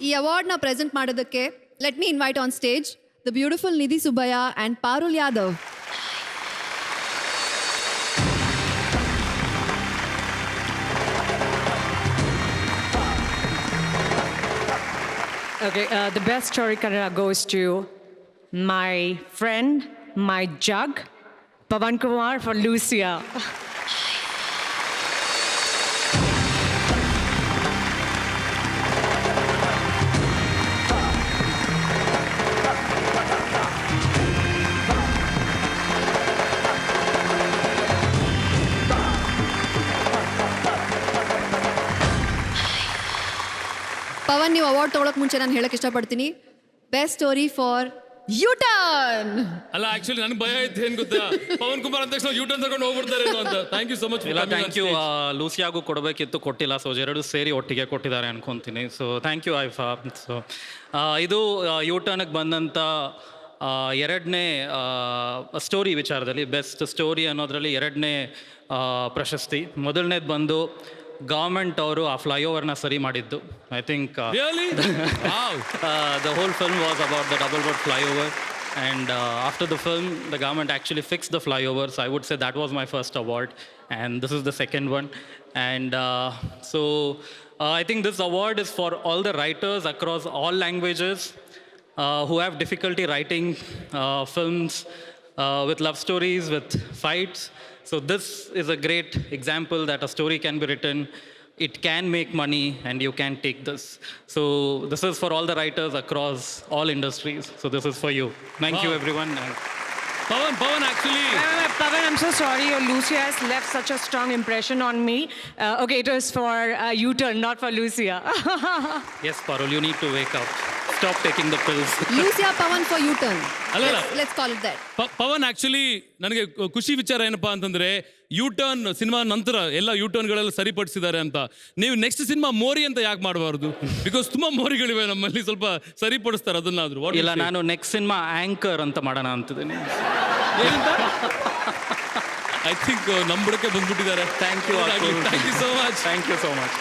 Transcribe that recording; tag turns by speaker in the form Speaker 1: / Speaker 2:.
Speaker 1: ಈ ಅವಾರ್ಡ್ನ ಪ್ರೆಸೆಂಟ್ ಮಾಡೋದಕ್ಕೆ let me invite on stage the beautiful Nidhi Subbaiah and Parul Yadav.
Speaker 2: Okay, the best story Kannada goes to my friend, my jug, Pavan Kumar for Lucia.
Speaker 1: Pavan, ನೀವು award ತೊಗೊಳಕ್ ಮುಂಚೆ ನಾನು ಹೇಳಕ್ ಇಷ್ಟಪಡ್ತೀನಿ, best story for U-turn.
Speaker 3: ಅಲ್ಲ, actually ನನಗೆ ಭಯ ಇತ್ತು, ಏನ್ ಗೊತ್ತಾ, ಪವನ್ ಕುಮಾರ್ ಅಂದ ತಕ್ಷಣ ಯೂಟರ್ನ್ ತಗೊಂಡು ಹೋಗ್ಬಿಡ್ತಾರೆ ಅಂತ. Thank you so much.
Speaker 4: ಇಲ್ಲ, ಥ್ಯಾಂಕ್ ಯು. ಲೂಸಿಯಾಗೂ ಕೊಡಬೇಕಿತ್ತು, ಕೊಟ್ಟಿಲ್ಲ. ಸೊ ಎರಡು ಸೇರಿ ಒಟ್ಟಿಗೆ ಕೊಟ್ಟಿದ್ದಾರೆ ಅನ್ಕೊಂತೀನಿ. So thank you IIFA. So ಇದು ಯೂಟರ್ನ್ಗೆ ಬಂದಂಥ ಎರಡನೇ ಸ್ಟೋರಿ ವಿಚಾರದಲ್ಲಿ, ಬೆಸ್ಟ್ ಸ್ಟೋರಿ ಅನ್ನೋದರಲ್ಲಿ ಎರಡನೇ ಪ್ರಶಸ್ತಿ. ಮೊದಲನೇದು ಬಂದು ಗೌರ್ಮೆಂಟ್ ಅವರು ಆ ಫ್ಲೈಓವರ್ನ ಸರಿ ಮಾಡಿದ್ದು. I think the whole film was about the double road flyover, and after the film the government actually fixed the flyover, so I would say that was my first award, and this is the second one. And so I think this award is for all the writers across all languages who have difficulty writing films with love stories, with fights. So this is a great example that a story can be written, it can make money, and you can take this. So this is for all the writers across all industries. So this is for you. Thank you, everyone.
Speaker 3: Pavan, actually.
Speaker 2: Pavan, I'm so sorry. Your Lucia has left such a strong impression on me. Okay, it was for U-turn, not for Lucia.
Speaker 4: Yes, Parul, you need to wake up. Stop taking the pills.
Speaker 1: Lucia Pawan for U-turn.
Speaker 3: ಅಲ್ಲ,
Speaker 1: let's call it that.
Speaker 3: Pawan, actually ನನಗೆ ಖುಷಿ ವಿಚಾರ ಏನಪ್ಪಾ ಅಂತಂದ್ರೆ, U-turn cinema ನಂತರ ಎಲ್ಲ ಯೂಟರ್ನ್ಗಳೆಲ್ಲ ಸರಿಪಡಿಸಿದ್ದಾರೆ ಅಂತ. ನೀವು ನೆಕ್ಸ್ಟ್ ಸಿನಿಮಾ ಮೋರಿ ಅಂತ ಯಾಕೆ ಮಾಡಬಾರ್ದು? ಬಿಕಾಸ್ ತುಂಬಾ ಮೋರಿಗಳಿವೆ ನಮ್ಮಲ್ಲಿ, ಸ್ವಲ್ಪ ಸರಿಪಡಿಸ್ತಾರೆ ಅದನ್ನಾದ್ರು.
Speaker 4: ಇಲ್ಲ, ನಾನು ನೆಕ್ಸ್ಟ್ ಸಿನಿಮಾ ಆಂಕರ್ ಅಂತ ಮಾಡೋಣ ಅಂತಿದ್ದೀನಿ.
Speaker 3: ಐ ಥಿಂಕ್ ನಮ್ಮ ಬುಡಕ್ಕೆ ಬಂದ್ಬಿಟ್ಟಿದ್ದಾರೆ.
Speaker 4: Thank you
Speaker 3: thank you so much.
Speaker 4: Thank you so much.